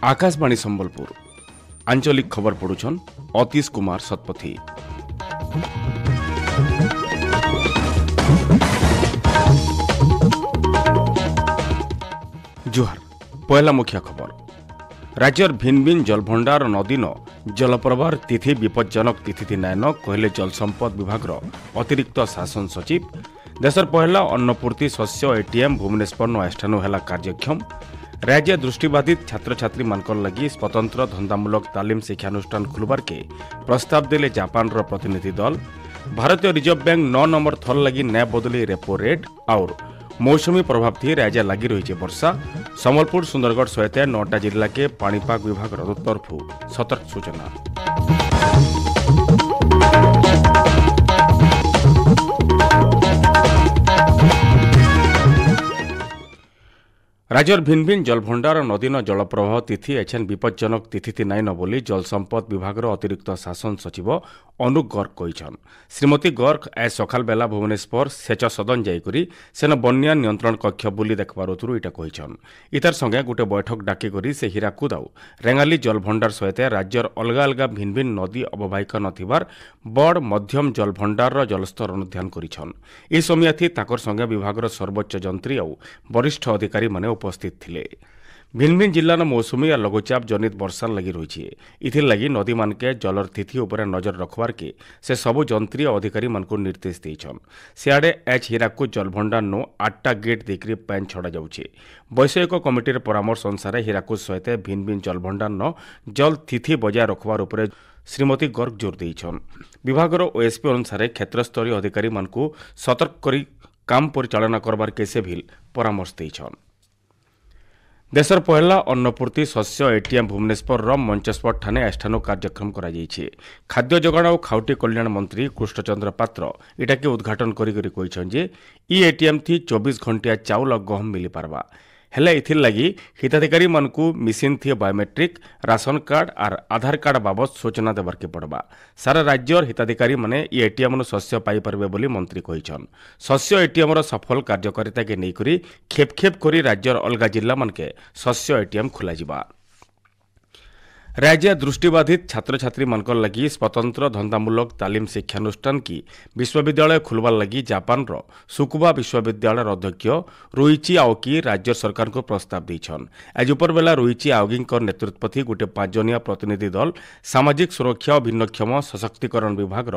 आकाशवाणी संबलपुर आंचलिक खबर पढ़ुछन अतीश कुमार शतपथी। जुहार पहला मुख्य खबर। राज्यर भिन्न भिन्न जलभंडार नदीन जलप्रवाह तिथि विपज्जनक तिथि नयन कहले जलसंपद विभाग अतिरिक्त शासन सचिव। देशर पहला अन्नपूर्ति शस्य एटीएम भुवनेश्वर अनुष्ठान है कार्यक्षम। राज्य दृष्टिबाधित छात्र छात्री मानकर लगी स्वतंत्र धंदामूलक तालीम शिक्षानुष्ठान खुलबार के प्रस्ताव देले जापान प्रतिनिधि दल। भारतीय रिजर्व बैंक 9 नंबर थर लगी नया बदली रेपो रेट और मौसमी प्रभाव थी राज्य लगी रही वर्षा। संबलपुर सुंदरगढ़ सहित 9टा जिला के पाणीपाग विभाग तरफ सतर्क सूचना। राज्यर भिन्न भिन्न जलभंडार नदीन जलप्रवाह तिथि एछन विपज्जनक तिथि नाइन बोली जलसंपद विभाग अतिरिक्त शासन सचिव अनुप गर्ग कहिछन। श्रीमती गर्ग आज सकाल बेला भुवनेश्वर सेच सदन जाइकरी सेन बन्या नियंत्रण कक्ष बुली देखबार उतरु इटा कहिछन। इतार संगे गोटे बैठक डाकी करी से हीराकुद आउ रेंगाली जलभंडार सहित राज्यर अलगा अलगा भिन्न भिन्न नदी अववाहिका नथिबार बड़ मध्यम जलभंडार जलस्तर अनुध्यान करिछन। ए समय थी ताकर संगे विभाग सर्वोच्च जंत्री आउ वरिष्ठ अधिकारी माने उपस्थित थिले। भिन्न भिन्न जिल्लार मौसुमी और लघुचाप जनित वर्षा लगी रही इथिर लगी नदी मानके जलर तिथि उपर नजर रखबार के से सबु जंत्री और अधिकारी मानकु निर्देश देछन। सियाडे एच हीराकुद जलभंडार नो 8टा गेट देकरी पैन छड़ा जाउछे। वैषयिक कमिटीर परामर्श अनुसार हीराकुद सहित भिन्न भिन्न जलभंडार नो जल तिथि बजाय रखबार उपरे श्रीमती गर्ग जोर देछन। विभागर ओएसपी अनुसार क्षेत्रस्तरीय अधिकारी मानकु सतर्क करी काम परिचालना करबार के से भी परामर्श देछन। देशर पहला अन्नपूर्ति शस्य एटीएम भुवनेश्वर मंचस्पर ठाने आष्ठान कार्यक्रम करा जायछि। खाद्य जोगाण और खाउटी कल्याण मंत्री कृष्णचंद्र पात्र इटाके उद्घाटन करी कहिछन जे ई एटीएम थी 24 घंटिया चाउल और गहम मिली पारबा। हेले इथिर लगी हिताधिकारी मानकु मिसिन थी बायोमेट्रिक राशन कार्ड और आधार कार्ड बाबद सूचना देवार के पड़वा। सारा राज्यर हिताधिकारी माने ई एटीएम शस्य पाई पारबे बोली मंत्री कहिछन। शस्य एटीएम सफल कार्यकारिता के नेकरी खेप खेप करी राज्यर अलगा जिला मानके शस्य एटीएम खोला जिबा। राज्य दृष्टिबाधित छात्र छात्री मानकर लगी स्वतंत्र धंदामूलक तालीम शिक्षानुष्ठान की विश्वविद्यालय खुलवार लगी जापान सुकुबा विश्वविद्यालय अध्यक्ष रुइची आओकी राज्य सरकार को प्रस्ताव देछन। आज उपरबेला रुइची आओगी नेतृत्व गोटे 5 जनिया प्रतिनिधि दल सामाजिक सुरक्षा और भिन्नक्षम सशक्तिकरण विभाग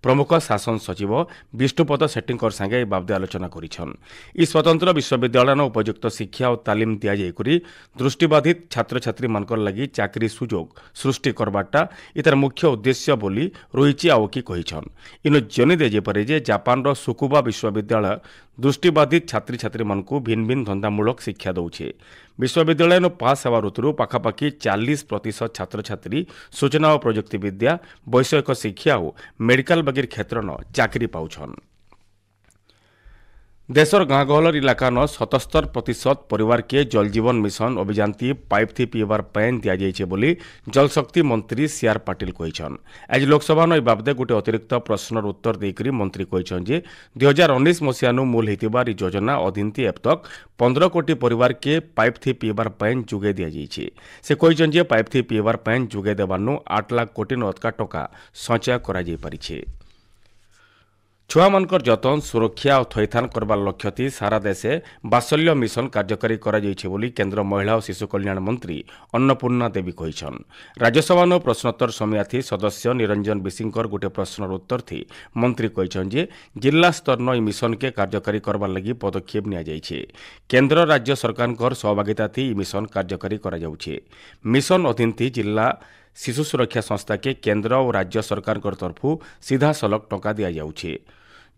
प्रमुख शासन सचिव विष्णुपद सेट्टी संगे बाबदे आलोचना करिछन। ई स्वतंत्र विश्वविद्यालय उपयुक्त शिक्षा और तालीम दिया जायकरी दृष्टिबाधित छात्र छात्री मानकर लगी चाकरी सुजोग सृष्टि करबाटा इतार मुख्य उद्देश्य बोली रोहिची आओकी कहिछन। इनो जनि दे जेपरे जे जापान रो सुकुबा विश्वविद्यालय दृष्टिबाधित छात्री छात्री मानकु भिन्न भिन्न धंदामूलक शिक्षा दउछे। विश्वविद्यालय नो पास हेवा ऋतुरु पाखापाखि 40% छात्र छात्री सूचना और प्रजुक्ति विद्या वैषयिक शिक्षा और मेडिकल बगैर क्षेत्र न चाकरी पाउछन। देशर गाँ गहलर इलाका 77% परिवार के जल जीवन मिशन अभियान थी पाइप थी पीबार पैन दि जाइए बोली जलशक्ति मंत्री सीआर पाटिल कहिछन। आज लोकसभा न बाबदे गोटे अतिरिक्त प्रश्नर उत्तर देकरी मंत्री कहिछन जे 2019 मसीहानु मूल होतिबार योजना अधीन थी अब तक 15 कोटी परिवार के पाइप थी पीबार पैन जुगे दि जाइए। से कहिछन जे पाइप थी पीबार पैन जुगे देबानु 8 लाख कोटी अधिक टका संचय करा जाई परिछे। छुआ मानकर जतन सुरक्षा और थैथान करबार लक्ष्य थी सारा देशे बात्सल्य मिशन कार्यकारी करा जाइछे बोली केंद्र महिला और शिशु कल्याण मंत्री अन्नपूर्णा देवी कहिछन। राज्यसभा नो प्रश्नोत्तर समय थी सदस्य निरंजन बिसिंकर गोटे प्रश्नर उत्तर थी मंत्री कहिछन जे जिला स्तर न मिशन के कार्यकारी करबार लगी पदक्षेप निया जाइछे। केंद्र राज्य सरकार सहभागिता थी मिशन कार्यकारी करा जाउछे। मिशन अधीन थी जिला शिशु सुरक्षा संस्था के केंद्र और राज्य सरकार तरफु सीधा सलग टंका दिया जाउछे।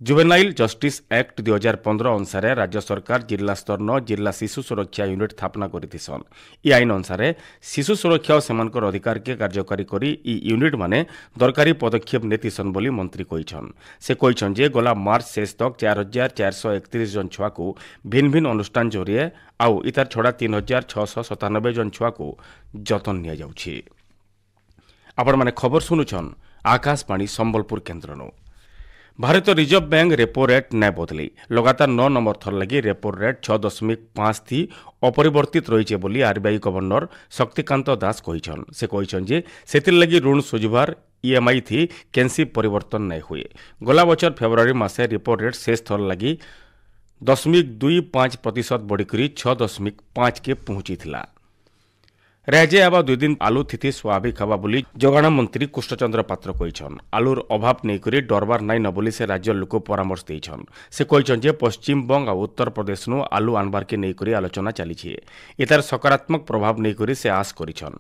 जुवेनाइल जस्टिस एक्ट 2015 अनुसार राज्य सरकार जिला स्तर न जिला शिशु सुरक्षा यूनिट स्थापना करिथिसन। ई आईन अनुसार शिशु सुरक्षा और सेमानकर अधिकार के कार्यकारी करी ई यूनिट माने दरकारी पदक्षेप नेतिसन बोली मंत्री कहिछन। से कहिछन जे गला मार्च शेष तक 4431 जन छुआ को भिन्न भिन्न अनुष्ठान जरिए आउ इतार छड़ा 3697 जन छुआ को जतन निया जाउछि। आपण माने खबर सुनुछन आकाशवाणी संबलपुर केन्द्रनो। ଭାରତୀୟ ରିଜର୍ଭ ବ୍ୟାଙ୍କ ରେପୋ ରେଟ୍ ନାଇଁ ବଦଳି ଲଗାତାର 9 ନମ୍ବର ଥର ଲାଗି ରେପୋ ରେଟ୍ 6.5 थी अपरिवर्तित रही बोली आरबीआई गवर्नर शक्तिकांत दास कहिछन से कहिछन जे सेतिर लगी ऋण सुझबार ईएमआई थी केंसी परिवर्तन नहीं हुए गला बचर फेब्रुआरी मासे रेपो रेट शेष थर लगी 0.25% बढ़िक 6.5 के पहुंची थिला। राज्य आवा 2 दिन आलू स्थिति स्वाभाविक हवा बोली जोगाण मंत्री कृष्णचंद्र पात्र कहिछन आलूर अभाव नहीं करी डरबार नाई न बोली से राज्य लोक परामर्श देछन से कहिछन जे पश्चिम बंग और उत्तर प्रदेश नु आलू आनबार के नहीं करी आलोचना चली छे एतार सकारात्मक प्रभाव नहीं करी से आश करिछन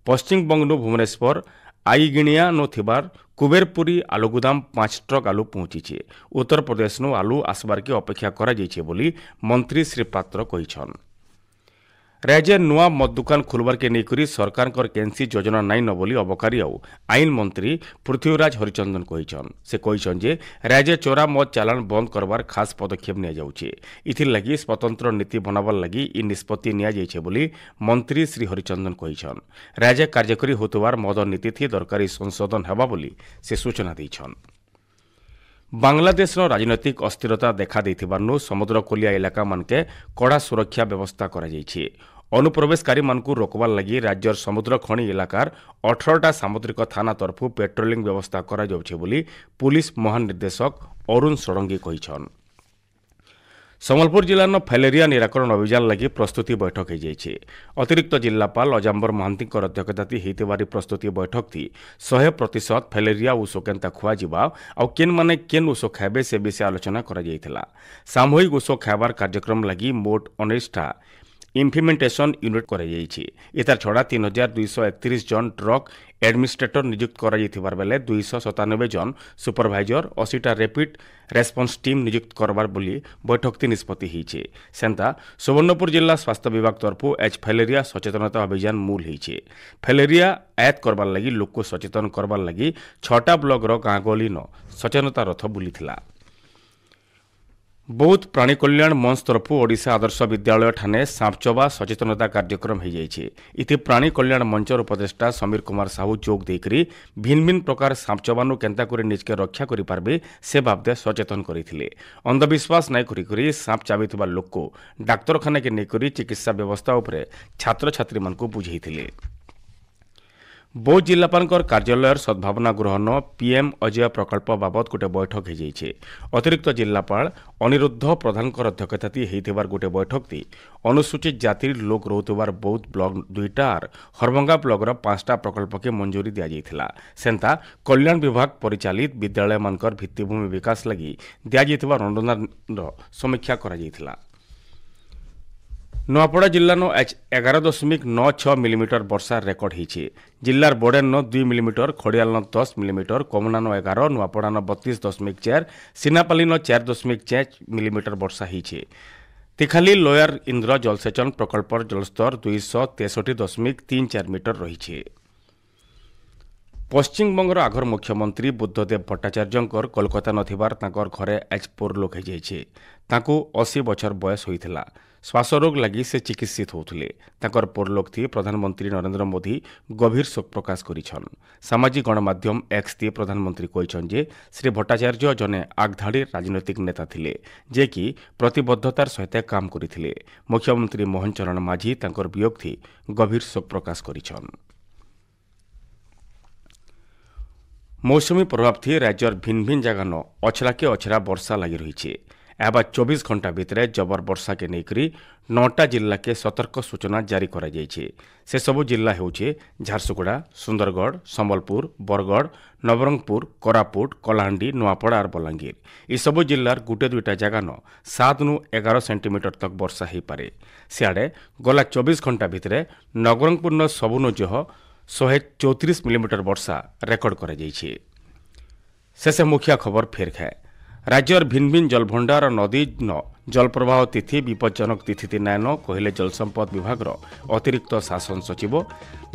पश्चिम बंग नु भुवनेश्वर आईगिणिया नो थिबार कुबेरपुरी आलू गुदाम 5 ट्रक आलू पहुंची उत्तर प्रदेश नु आलू आसबार के अपेक्षा करा जाइछे बोली मंत्री श्री पात्र कहिछन राज्य नुआ मद दुकान खुलबार के नहीं सरकार केंसी योजना नाई न बोली अबकारी आईन मंत्री पृथ्वीराज हरिचंदन कहिछन से कहिछन जे राज्य चोरा मद चालान बंद करबार खास पदक्षेप निया जाउछे इथिर लगी स्वतंत्र नीति बनाबार लगी इ निष्पत्ति निया जाइछे बोली मंत्री श्री हरिचंदन कहिछन राज्य कार्यकरी होतबार मद नीति थी दरकारी संशोधन हेबा बोली से सूचना दैछन। बांग्लादेश राजनैतिक अस्थिरता देखा देथिबारनु समुद्रकूलिया इलाका मानके कड़ा सुरक्षा व्यवस्था करा जाइछे अनुप्रवेशकारी मानकु रोकबार लगी राज्यर समुद्र खणी इलाकार 18टा सामुद्रिक थाना तरफु पेट्रोलिंग व्यवस्था करा जाउछे बोली पुलिस महानिर्देशक अरुण षडंगी कहिछन। सम्बलपुर जिल्लार फैलेरिया निराकरण अभियान लगी प्रस्तुति बैठक हो अतिरिक्त जिलापाल अजाम्बर महांती अध्यक्षता होती प्रस्तुति बैठक थी 100% फैलेरिया ऊष केन्ता खुआ आउ केन माने केन ऊष खाइबे से विषय आलोचना करा जायथिला। सामूहिक ऊष खाइबार कार्यक्रम लगी मोट 19टा इम्प्लीमेंटेशन यूनिट करार छड़ा 3231 जन ट्रक एडमिनिस्ट्रेटर नियुक्त कर बेले 297 जन सुपरभाइजर 80टा रैपिड रेस्पॉन्स टीम नियुक्त करबार बोली बैठक निष्पत्ति होइछे। सेंता सुवर्णपुर जिला स्वास्थ्य विभाग तरफु एच फैलेरिया सचेतनता अभियान मूल होइछे। फैलेरिया आयात करबार लगी लोक को सचेतन करबार लगी 6टा ब्लॉक गाँ गली न सचेतनता रथ बुलीथिला। बौद्ध प्राणी कल्याण मंच तरफु ओडिशा आदर्श विद्यालय ठाने सांपचबा सचेतनता कार्यक्रम हो जाए प्राणी कल्याण मंचर उपदेष्टा समीर कुमार साहू जोग देकरी भिन्न भिन्न प्रकार सांपचबानु केन्ता करे निजके रक्षा करि पारबे से बाबदे सचेतन करथिले। अंधविश्वास नाय करी सांप चाबिथिबा लोक को डाक्तरखाना के नेकरी चिकित्सा व्यवस्था उपरे छात्र छात्री मानकु बुझेइथिले। बौद्ध जिलापाल कार्यालय सद्भावना ग्रहण पीएम अजय प्रकल्प बाबद गोटे बैठक हो अतिरिक्त जिलापाल अनिरुद्ध प्रधान अध्यक्षता होइथिबार गोटे बैठक थी अनुसूचित जाति लोक रोथुबार बौद्ध ब्लॉक 2टा और हरभंगा ब्लॉक 5टा प्रकल्प के मंजूरी दिया जाइथिला। सेंता कल्याण विभाग परिचालित विद्यालय मानकर भित्तिभूमि विकास लगी दिया जाइथिबा अनुदान समीक्षा करा जाइथिला। नुआपड़ा जिल्लानो 11.96 मिलीमीटर वर्षा रेकर्ड होइछे। जिल्लार बोडेन 2 मिलीमीटर खड़ियाल 10 मिलीमीटर कमुनान 11 नुआपड़ान 32.4 सिनापालीन 4.4 मिलीमीटर वर्षा होइछे। तिखाली लोयर इंद्र जलसेचन प्रकल्पर जलस्तर 263.34 मीटर रही। पश्चिमबंगर आगर मुख्यमंत्री बुद्धदेव भट्टाचार्य कोलकाता नथिबार तांकर घरे आज परलोक हो जाइछे। तांकु 80 बछर बयस होइथिला। श्वासरोग लगी से चिकित्सित होउथिले। तांकर परलोक थी प्रधानमंत्री नरेंद्र मोदी गभीर शोक प्रकाश करिछन। सामाजिक गणमाध्यम एक्स थी प्रधानमंत्री कहिछन जे श्री भट्टाचार्य जने आगधाड़ी राजनैतिक नेता थिले जे कि प्रतिबद्धतार सहित काम करिथिले। मुख्यमंत्री मोहन चरण माझी तांकर वियोग थी गभीर शोक प्रकाश करिछन। मौसमी प्रभाव थी राज्यर भिन्न भिन्न जगह न अछरा के अछरा वर्षा लगी रही। एबा 24 घंटा भितर जबर वर्षा के नेकरी 9टा जिला के सतर्क सूचना जारी करा जाइछे। से सबु जिला हेउछे झारसुगुड़ा, सुंदरगढ़, संबलपुर, बरगढ़, नवरंगपुर, कोरापुट, कलाहांडी, नुआपड़ा और बलांगीर। इ सबु जिलार गुटे दुईटा जगह न 7 नु 11 सेंटीमीटर तक वर्षा हो पारे। सियाड़े गला 24 घंटा भितर नवरंगपुर न सबुनु जह 134 मिलीमीटर वर्षा रेकर्ड करा जाइछे। शेष मुखिया खबर फेर खाए राज्यर भिन्न भिन्न जलभंडार नदी न जलप्रवाह तिथि विपज्जनक तिथि नायन कहले जलसंपद विभाग अतिरिक्त शासन सचिव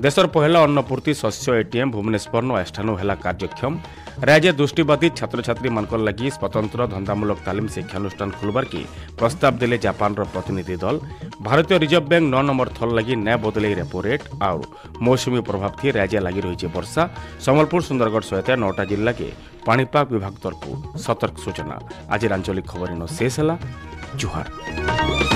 देशर पहला अन्नपूर्ति शस्य एटीएम भुवनेश्वर एष्ठानु है कार्यक्षम राज्य दृष्टिबाधित छात्र छात्री मान लगी स्वतंत्र धंदामूलक तालीम शिक्षानुष्ठान खोलबार की प्रस्ताव देले जापान प्रतिनिधि दल भारतीय रिजर्व बैंक 9 नंबर थल लगी न्याय बदले रेपो रेट और मौसुमी प्रभाव थी राज्य लगी रही वर्षा संबलपुर सुंदरगढ़ सहित 9टा जिला के पाणीपाग विभाग तरफ सतर्क सूचना। आज आंचलिक खबर शेष है। जुहार।